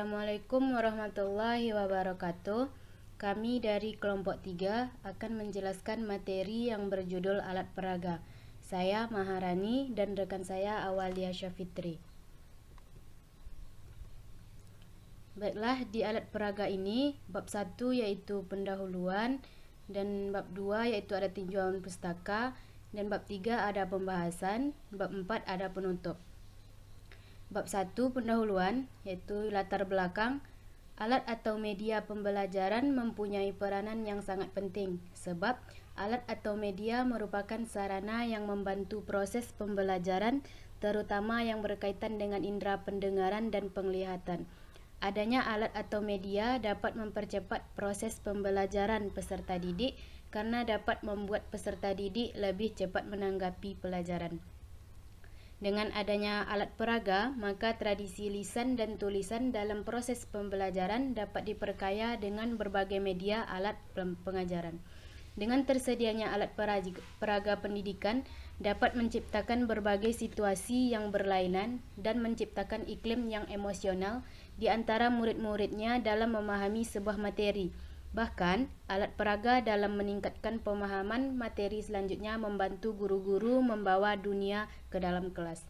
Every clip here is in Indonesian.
Assalamualaikum warahmatullahi wabarakatuh. Kami dari kelompok 3 akan menjelaskan materi yang berjudul alat peraga. Saya Maharani dan rekan saya Awalia Syafitri. Baiklah, di alat peraga ini bab 1 yaitu pendahuluan, dan bab 2 yaitu ada tinjauan pustaka, dan bab 3 ada pembahasan, bab 4 ada penutup. Bab 1 pendahuluan yaitu latar belakang. Alat atau media pembelajaran mempunyai peranan yang sangat penting sebab alat atau media merupakan sarana yang membantu proses pembelajaran, terutama yang berkaitan dengan indera pendengaran dan penglihatan. Adanya alat atau media dapat mempercepat proses pembelajaran peserta didik karena dapat membuat peserta didik lebih cepat menanggapi pelajaran. Dengan adanya alat peraga, maka tradisi lisan dan tulisan dalam proses pembelajaran dapat diperkaya dengan berbagai media alat pengajaran. Dengan tersedianya alat peraga pendidikan dapat menciptakan berbagai situasi yang berlainan dan menciptakan iklim yang emosional di antara murid-muridnya dalam memahami sebuah materi. Bahkan, alat peraga dalam meningkatkan pemahaman materi selanjutnya membantu guru-guru membawa dunia ke dalam kelas.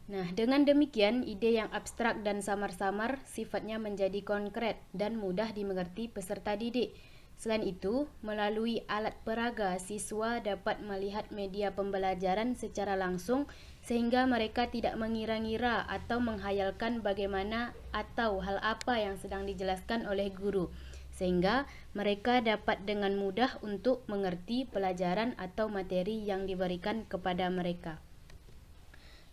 Nah, dengan demikian, ide yang abstrak dan samar-samar sifatnya menjadi konkret dan mudah dimengerti peserta didik. Selain itu, melalui alat peraga, siswa dapat melihat media pembelajaran secara langsung sehingga mereka tidak mengira-ngira atau menghayalkan bagaimana atau hal apa yang sedang dijelaskan oleh guru, sehingga mereka dapat dengan mudah untuk mengerti pelajaran atau materi yang diberikan kepada mereka.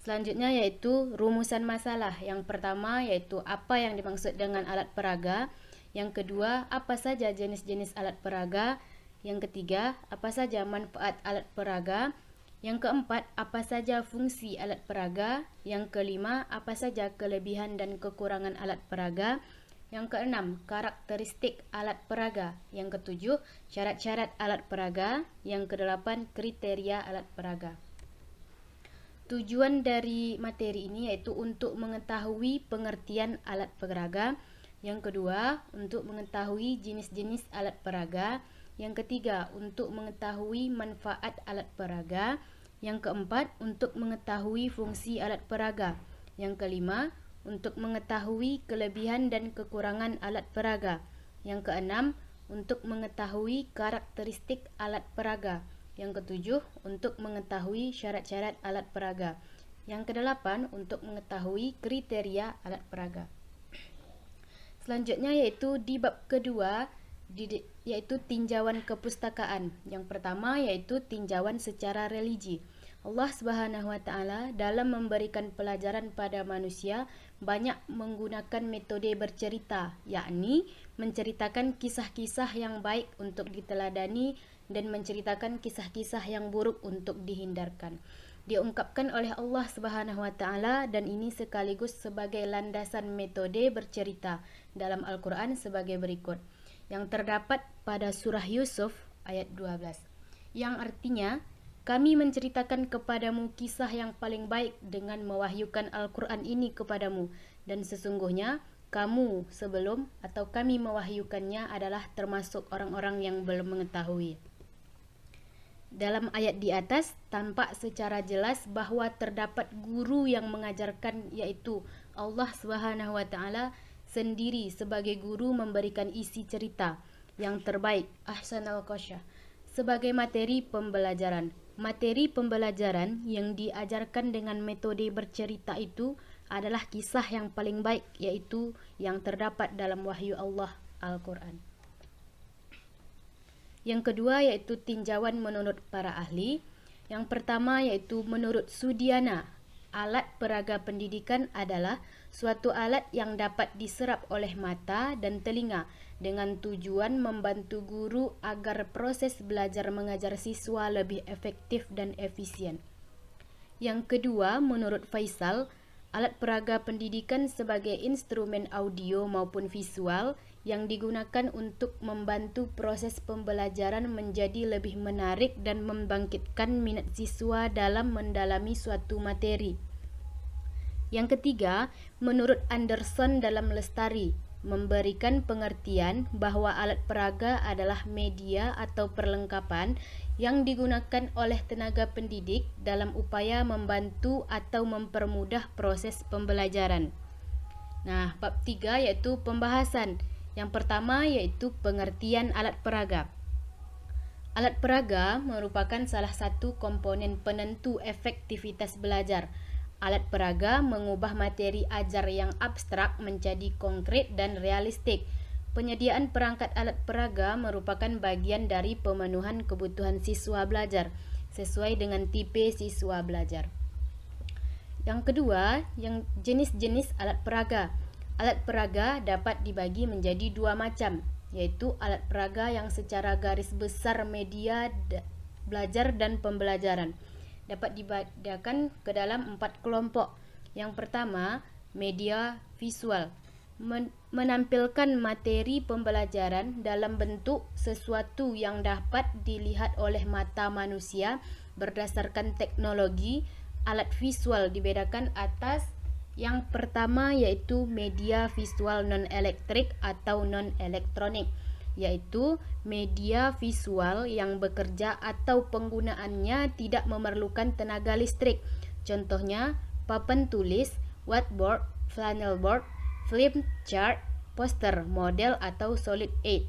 Selanjutnya yaitu rumusan masalah. Yang pertama yaitu apa yang dimaksud dengan alat peraga. Yang kedua, apa saja jenis-jenis alat peraga. Yang ketiga, apa saja manfaat alat peraga. Yang keempat, apa saja fungsi alat peraga. Yang kelima, apa saja kelebihan dan kekurangan alat peraga. Yang keenam, karakteristik alat peraga. Yang ketujuh, syarat-syarat alat peraga. Yang kedelapan, kriteria alat peraga. Tujuan dari materi ini yaitu untuk mengetahui pengertian alat peraga. Yang kedua, untuk mengetahui jenis-jenis alat peraga. Yang ketiga, untuk mengetahui manfaat alat peraga. Yang keempat, untuk mengetahui fungsi alat peraga. Yang kelima, untuk mengetahui kelebihan dan kekurangan alat peraga. Yang keenam, untuk mengetahui karakteristik alat peraga. Yang ketujuh, untuk mengetahui syarat-syarat alat peraga. Yang kedelapan, untuk mengetahui kriteria alat peraga. Selanjutnya yaitu di bab kedua, yaitu tinjauan kepustakaan. Yang pertama yaitu tinjauan secara religi. Allah Subhanahu wa taala dalam memberikan pelajaran pada manusia banyak menggunakan metode bercerita, yakni menceritakan kisah-kisah yang baik untuk diteladani dan menceritakan kisah-kisah yang buruk untuk dihindarkan. Diungkapkan oleh Allah Subhanahu wa taala dan ini sekaligus sebagai landasan metode bercerita dalam Al-Qur'an sebagai berikut. Yang terdapat pada surah Yusuf ayat 12. Yang artinya, kami menceritakan kepadamu kisah yang paling baik dengan mewahyukan Al-Qur'an ini kepadamu, dan sesungguhnya kamu sebelum atau kami mewahyukannya adalah termasuk orang-orang yang belum mengetahui. Dalam ayat di atas tampak secara jelas bahwa terdapat guru yang mengajarkan, yaitu Allah Subhanahu wa taala sendiri sebagai guru memberikan isi cerita yang terbaik, ahsanal qasyah, sebagai materi pembelajaran. Materi pembelajaran yang diajarkan dengan metode bercerita itu adalah kisah yang paling baik, yaitu yang terdapat dalam wahyu Allah Al-Qur'an. Yang kedua yaitu tinjauan menurut para ahli. Yang pertama yaitu menurut Sudiana, alat peraga pendidikan adalah suatu alat yang dapat diserap oleh mata dan telinga dengan tujuan membantu guru agar proses belajar mengajar siswa lebih efektif dan efisien. Yang kedua, menurut Faisal, alat peraga pendidikan sebagai instrumen audio maupun visual yang digunakan untuk membantu proses pembelajaran menjadi lebih menarik dan membangkitkan minat siswa dalam mendalami suatu materi. Yang ketiga, menurut Anderson dalam Lestari, memberikan pengertian bahwa alat peraga adalah media atau perlengkapan yang digunakan oleh tenaga pendidik dalam upaya membantu atau mempermudah proses pembelajaran. Nah, bab 3 yaitu pembahasan. Yang pertama yaitu pengertian alat peraga. Alat peraga merupakan salah satu komponen penentu efektivitas belajar. Alat peraga mengubah materi ajar yang abstrak menjadi konkret dan realistik. Penyediaan perangkat alat peraga merupakan bagian dari pemenuhan kebutuhan siswa belajar sesuai dengan tipe siswa belajar. Yang kedua, yang jenis-jenis alat peraga. Alat peraga dapat dibagi menjadi dua macam, yaitu alat peraga yang secara garis besar media belajar dan pembelajaran. Dapat dibedakan ke dalam 4 kelompok. Yang pertama, media visual. Menampilkan materi pembelajaran dalam bentuk sesuatu yang dapat dilihat oleh mata manusia berdasarkan teknologi. Alat visual dibedakan atas yang pertama yaitu media visual non-elektrik atau non-elektronik, yaitu media visual yang bekerja atau penggunaannya tidak memerlukan tenaga listrik. Contohnya, papan tulis, whiteboard, flannel board, flip chart, poster, model atau solid aid.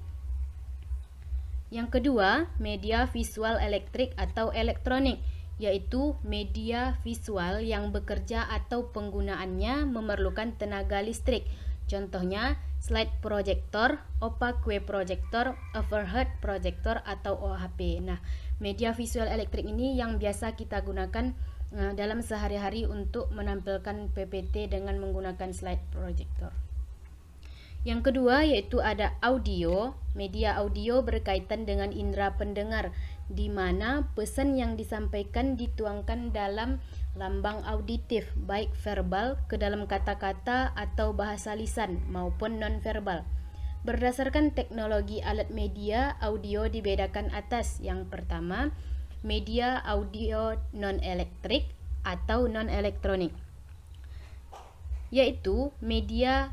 Yang kedua, media visual elektrik atau elektronik, yaitu media visual yang bekerja atau penggunaannya memerlukan tenaga listrik. Contohnya, slide projector, opaque projector, overhead projector atau OHP. Nah, media visual elektrik ini yang biasa kita gunakan dalam sehari-hari untuk menampilkan PPT dengan menggunakan slide projector. Yang kedua yaitu ada audio. Media audio berkaitan dengan indera pendengar, di mana pesan yang disampaikan dituangkan dalam lambang auditif, baik verbal ke dalam kata-kata atau bahasa lisan maupun non-verbal. Berdasarkan teknologi alat media audio dibedakan atas. Yang pertama, media audio non-elektrik atau non-elektronik, yaitu media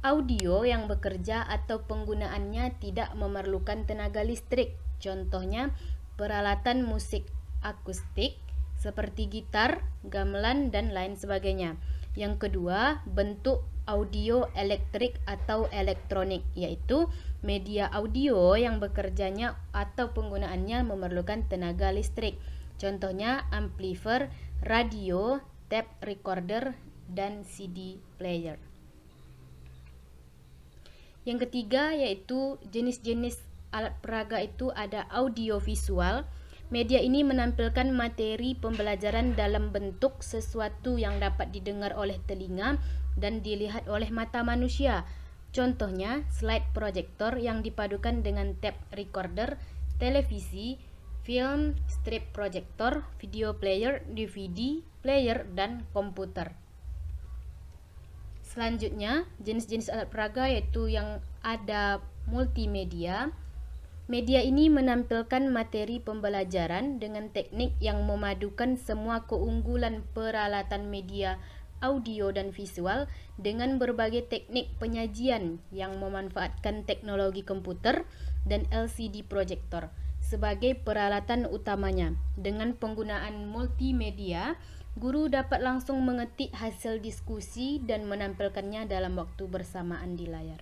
audio yang bekerja atau penggunaannya tidak memerlukan tenaga listrik. Contohnya, peralatan musik akustik seperti gitar, gamelan, dan lain sebagainya. Yang kedua, bentuk audio elektrik atau elektronik, yaitu media audio yang bekerjanya atau penggunaannya memerlukan tenaga listrik. Contohnya, amplifier, radio, tape recorder, dan CD player. Yang ketiga yaitu jenis-jenis alat peraga itu ada audiovisual. Media ini menampilkan materi pembelajaran dalam bentuk sesuatu yang dapat didengar oleh telinga dan dilihat oleh mata manusia. Contohnya, slide projector yang dipadukan dengan tape recorder, televisi, film, strip projector, video player, DVD player, dan komputer. Selanjutnya, jenis-jenis alat peraga yaitu yang ada multimedia. Media ini menampilkan materi pembelajaran dengan teknik yang memadukan semua keunggulan peralatan media audio dan visual dengan berbagai teknik penyajian yang memanfaatkan teknologi komputer dan LCD projector sebagai peralatan utamanya. Dengan penggunaan multimedia, guru dapat langsung mengetik hasil diskusi dan menampilkannya dalam waktu bersamaan di layar.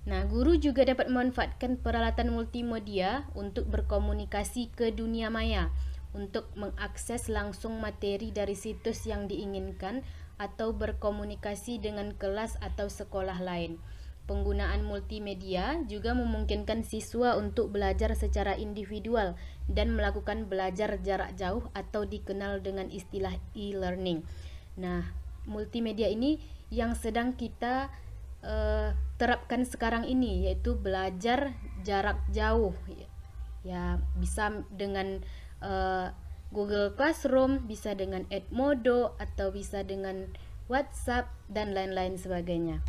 Nah, guru juga dapat memanfaatkan peralatan multimedia untuk berkomunikasi ke dunia maya, untuk mengakses langsung materi dari situs yang diinginkan atau berkomunikasi dengan kelas atau sekolah lain. Penggunaan multimedia juga memungkinkan siswa untuk belajar secara individual dan melakukan belajar jarak jauh atau dikenal dengan istilah e-learning. Nah, multimedia ini yang sedang kita terapkan sekarang ini, yaitu belajar jarak jauh. Ya, bisa dengan Google Classroom, bisa dengan Edmodo, atau bisa dengan WhatsApp dan lain-lain sebagainya.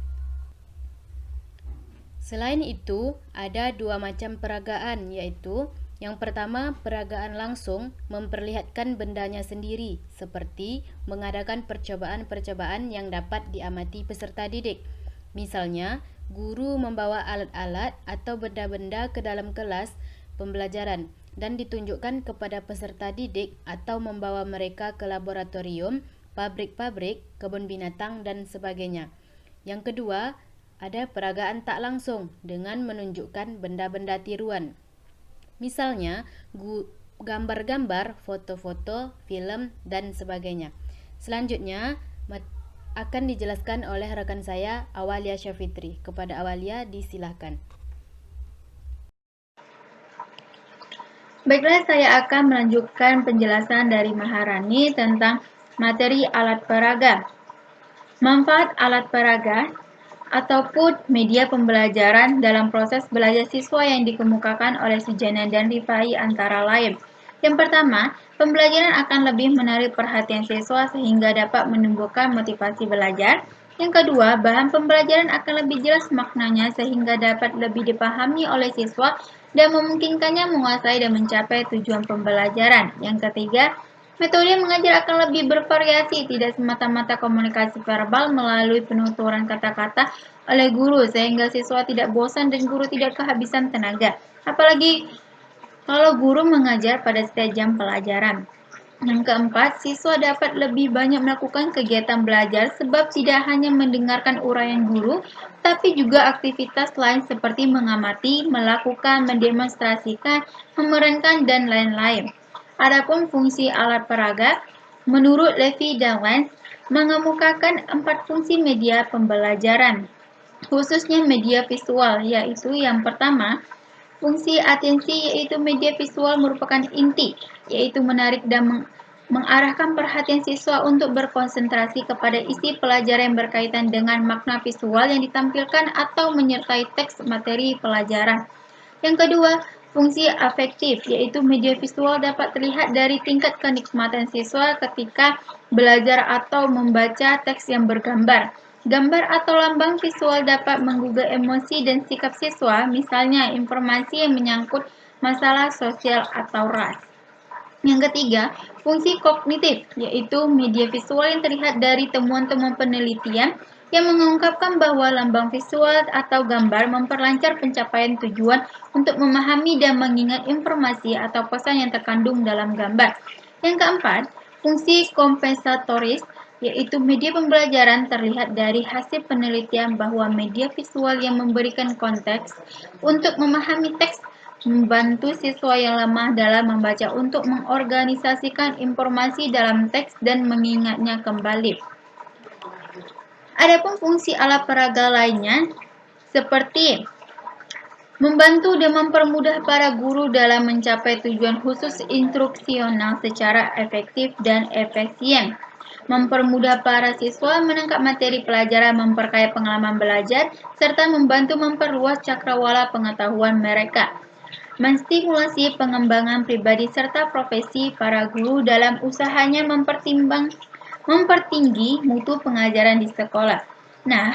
Selain itu, ada dua macam peragaan, yaitu Yang pertama, peragaan langsung memperlihatkan bendanya sendiri, seperti mengadakan percobaan-percobaan yang dapat diamati peserta didik. Misalnya, guru membawa alat-alat atau benda-benda ke dalam kelas pembelajaran dan ditunjukkan kepada peserta didik atau membawa mereka ke laboratorium, pabrik-pabrik, kebun binatang, dan sebagainya. Yang kedua, ada peragaan tak langsung dengan menunjukkan benda-benda tiruan. Misalnya, gambar-gambar, foto-foto, film, dan sebagainya. Selanjutnya, akan dijelaskan oleh rekan saya, Awalia Syafitri. Kepada Awalia, disilahkan. Baiklah, saya akan melanjutkan penjelasan dari Maharani tentang materi alat peraga. Manfaat alat peraga ataupun media pembelajaran dalam proses belajar siswa yang dikemukakan oleh Sujana dan Rifai antara lain. Yang pertama, pembelajaran akan lebih menarik perhatian siswa sehingga dapat menumbuhkan motivasi belajar. Yang kedua, bahan pembelajaran akan lebih jelas maknanya sehingga dapat lebih dipahami oleh siswa dan memungkinkannya menguasai dan mencapai tujuan pembelajaran. Yang ketiga, metode mengajar akan lebih bervariasi, tidak semata-mata komunikasi verbal melalui penuturan kata-kata oleh guru, sehingga siswa tidak bosan dan guru tidak kehabisan tenaga. Apalagi kalau guru mengajar pada setiap jam pelajaran. Yang keempat, siswa dapat lebih banyak melakukan kegiatan belajar sebab tidak hanya mendengarkan uraian guru, tapi juga aktivitas lain seperti mengamati, melakukan, mendemonstrasikan, memerankan, dan lain-lain. Adapun fungsi alat peraga, menurut Levy dan Lenz, mengemukakan 4 fungsi media pembelajaran, khususnya media visual, yaitu yang pertama, fungsi atensi, yaitu media visual merupakan inti, yaitu menarik dan mengarahkan perhatian siswa untuk berkonsentrasi kepada isi pelajaran yang berkaitan dengan makna visual yang ditampilkan atau menyertai teks materi pelajaran. Yang kedua, fungsi afektif, yaitu media visual dapat terlihat dari tingkat kenikmatan siswa ketika belajar atau membaca teks yang bergambar. Gambar atau lambang visual dapat menggugah emosi dan sikap siswa, misalnya informasi yang menyangkut masalah sosial atau ras. Yang ketiga, fungsi kognitif, yaitu media visual yang terlihat dari temuan-temuan penelitian yang mengungkapkan bahwa lambang visual atau gambar memperlancar pencapaian tujuan untuk memahami dan mengingat informasi atau pesan yang terkandung dalam gambar. Yang keempat, fungsi kompensatoris, yaitu media pembelajaran terlihat dari hasil penelitian bahwa media visual yang memberikan konteks untuk memahami teks membantu siswa yang lemah dalam membaca untuk mengorganisasikan informasi dalam teks dan mengingatnya kembali. Adapun fungsi alat peraga lainnya seperti membantu dan mempermudah para guru dalam mencapai tujuan khusus instruksional secara efektif dan efisien. Mempermudah para siswa menangkap materi pelajaran, memperkaya pengalaman belajar, serta membantu memperluas cakrawala pengetahuan mereka. Menstimulasi pengembangan pribadi serta profesi para guru dalam usahanya mempertinggi mutu pengajaran di sekolah. Nah,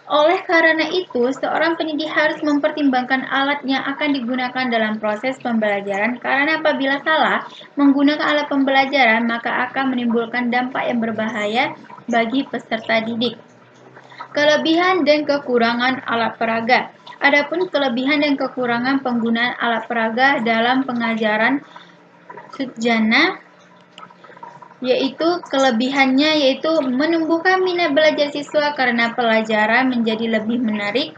oleh karena itu, seorang pendidik harus mempertimbangkan alat yang akan digunakan dalam proses pembelajaran karena apabila salah menggunakan alat pembelajaran maka akan menimbulkan dampak yang berbahaya bagi peserta didik. Kelebihan dan kekurangan alat peraga. Adapun kelebihan dan kekurangan penggunaan alat peraga dalam pengajaran Sujana, yaitu kelebihannya yaitu menumbuhkan minat belajar siswa karena pelajaran menjadi lebih menarik,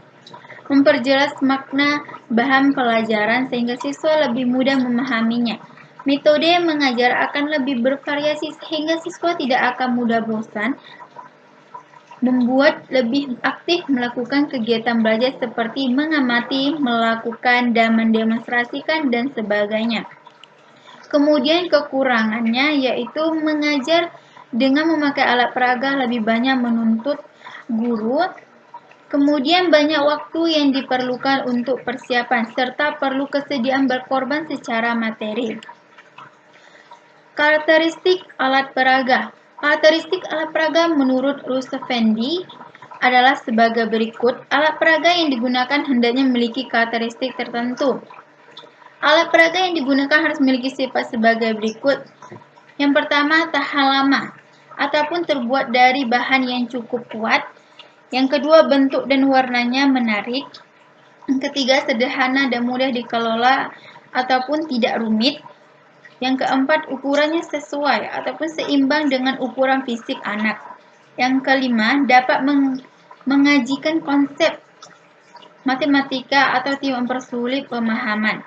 memperjelas makna bahan pelajaran sehingga siswa lebih mudah memahaminya. Metode mengajar akan lebih bervariasi sehingga siswa tidak akan mudah bosan, membuat lebih aktif melakukan kegiatan belajar seperti mengamati, melakukan, dan mendemonstrasikan, dan sebagainya. Kemudian kekurangannya yaitu mengajar dengan memakai alat peraga lebih banyak menuntut guru, kemudian banyak waktu yang diperlukan untuk persiapan, serta perlu kesediaan berkorban secara materi. Karakteristik alat peraga. Karakteristik alat peraga menurut Roosevelt adalah sebagai berikut. Alat peraga yang digunakan hendaknya memiliki karakteristik tertentu. Alat peraga yang digunakan harus memiliki sifat sebagai berikut. Yang pertama, tahan lama ataupun terbuat dari bahan yang cukup kuat. Yang kedua, bentuk dan warnanya menarik. Yang ketiga, sederhana dan mudah dikelola ataupun tidak rumit. Yang keempat, ukurannya sesuai ataupun seimbang dengan ukuran fisik anak. Yang kelima, dapat mengajikan konsep matematika atau tidak mempersulit pemahaman.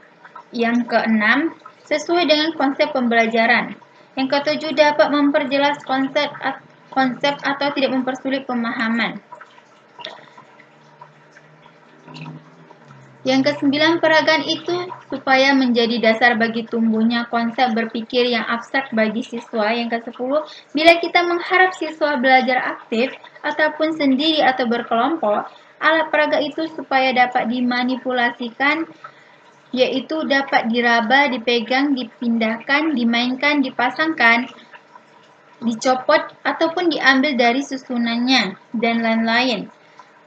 Yang keenam, sesuai dengan konsep pembelajaran. Yang ketujuh, dapat memperjelas konsep atau tidak mempersulit pemahaman. Yang kesembilan, peragaan itu supaya menjadi dasar bagi tumbuhnya konsep berpikir yang abstrak bagi siswa. Yang kesepuluh, bila kita mengharap siswa belajar aktif ataupun sendiri atau berkelompok, alat peraga itu supaya dapat dimanipulasikan, yaitu dapat diraba, dipegang, dipindahkan, dimainkan, dipasangkan, dicopot, ataupun diambil dari susunannya, dan lain-lain.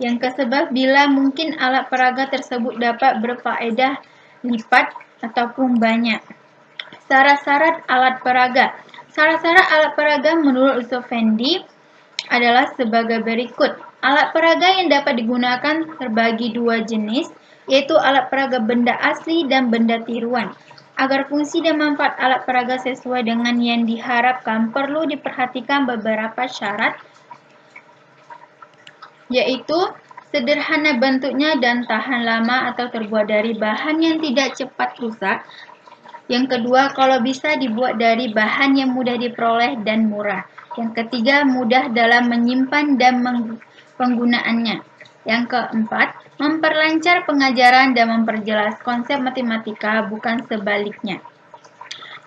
Yang ke-11, bila mungkin alat peraga tersebut dapat berfaedah lipat ataupun banyak. Syarat-syarat alat peraga. Syarat-syarat alat peraga menurut Effendi adalah sebagai berikut. Alat peraga yang dapat digunakan terbagi dua jenis, yaitu alat peraga benda asli dan benda tiruan. Agar fungsi dan manfaat alat peraga sesuai dengan yang diharapkan, perlu diperhatikan beberapa syarat, yaitu sederhana bentuknya dan tahan lama atau terbuat dari bahan yang tidak cepat rusak. Yang kedua, kalau bisa dibuat dari bahan yang mudah diperoleh dan murah. Yang ketiga, mudah dalam menyimpan dan penggunaannya. Yang keempat, memperlancar pengajaran dan memperjelas konsep matematika, bukan sebaliknya.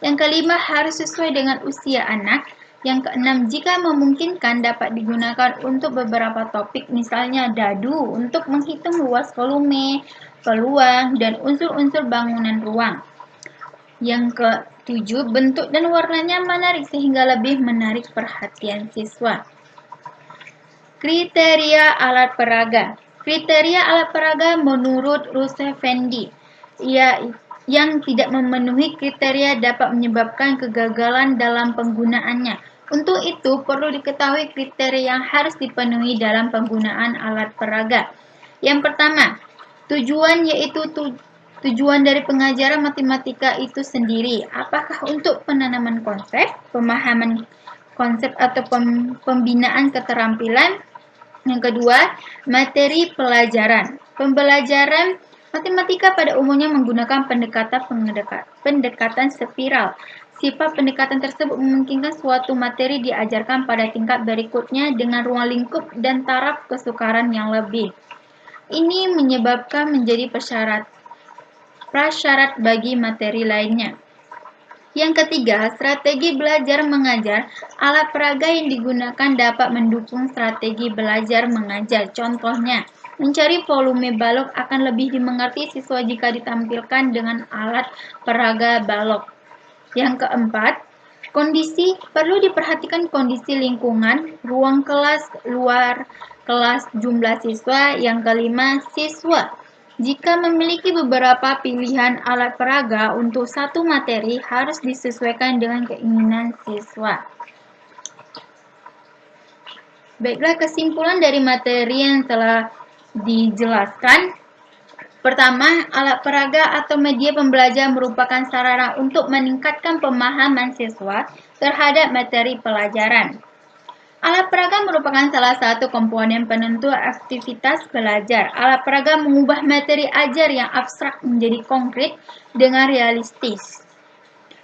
Yang kelima, harus sesuai dengan usia anak. Yang keenam, jika memungkinkan dapat digunakan untuk beberapa topik, misalnya dadu untuk menghitung luas volume, peluang, dan unsur-unsur bangunan ruang. Yang ketujuh, bentuk dan warnanya menarik sehingga lebih menarik perhatian siswa. Kriteria alat peraga. Kriteria alat peraga menurut Effendi, yang tidak memenuhi kriteria dapat menyebabkan kegagalan dalam penggunaannya. Untuk itu, perlu diketahui kriteria yang harus dipenuhi dalam penggunaan alat peraga. Yang pertama, tujuan, yaitu tujuan dari pengajaran matematika itu sendiri. Apakah untuk penanaman konsep, pemahaman konsep atau pembinaan keterampilan? Yang kedua, materi pelajaran. Pembelajaran matematika pada umumnya menggunakan pendekatan spiral. Sifat pendekatan tersebut memungkinkan suatu materi diajarkan pada tingkat berikutnya dengan ruang lingkup dan taraf kesukaran yang lebih. Ini menyebabkan menjadi prasyarat bagi materi lainnya. Yang ketiga, strategi belajar mengajar. Alat peraga yang digunakan dapat mendukung strategi belajar mengajar. Contohnya, mencari volume balok akan lebih dimengerti siswa jika ditampilkan dengan alat peraga balok. Yang keempat, kondisi. Perlu diperhatikan kondisi lingkungan, ruang kelas, luar kelas, jumlah siswa. Yang kelima, siswa. Jika memiliki beberapa pilihan alat peraga untuk satu materi, harus disesuaikan dengan keinginan siswa. Baiklah, kesimpulan dari materi yang telah dijelaskan. Pertama, alat peraga atau media pembelajaran merupakan sarana untuk meningkatkan pemahaman siswa terhadap materi pelajaran. Alat peraga merupakan salah satu komponen penentu aktivitas belajar. Alat peraga mengubah materi ajar yang abstrak menjadi konkret dengan realistis.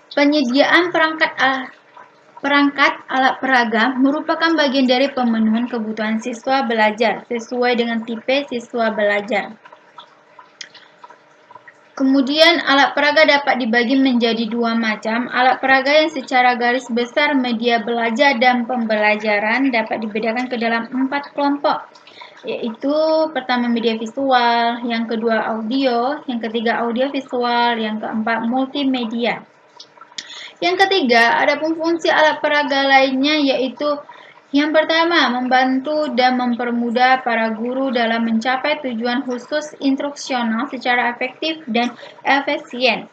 Penyediaan perangkat alat peraga merupakan bagian dari pemenuhan kebutuhan siswa belajar sesuai dengan tipe siswa belajar. Kemudian, alat peraga dapat dibagi menjadi dua macam. Alat peraga yang secara garis besar media belajar dan pembelajaran dapat dibedakan ke dalam 4 kelompok, yaitu pertama media visual, yang kedua audio, yang ketiga audio visual, yang keempat multimedia. Yang ketiga, ada fungsi alat peraga lainnya, yaitu yang pertama, membantu dan mempermudah para guru dalam mencapai tujuan khusus instruksional secara efektif dan efisien.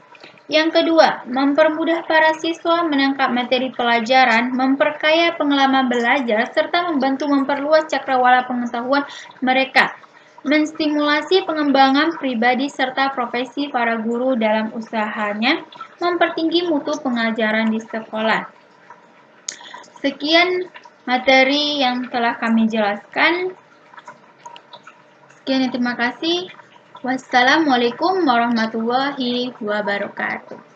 Yang kedua, mempermudah para siswa menangkap materi pelajaran, memperkaya pengalaman belajar, serta membantu memperluas cakrawala pengetahuan mereka. Menstimulasi pengembangan pribadi serta profesi para guru dalam usahanya, mempertinggi mutu pengajaran di sekolah. Sekian materi yang telah kami jelaskan. Sekian, terima kasih. Wassalamualaikum warahmatullahi wabarakatuh.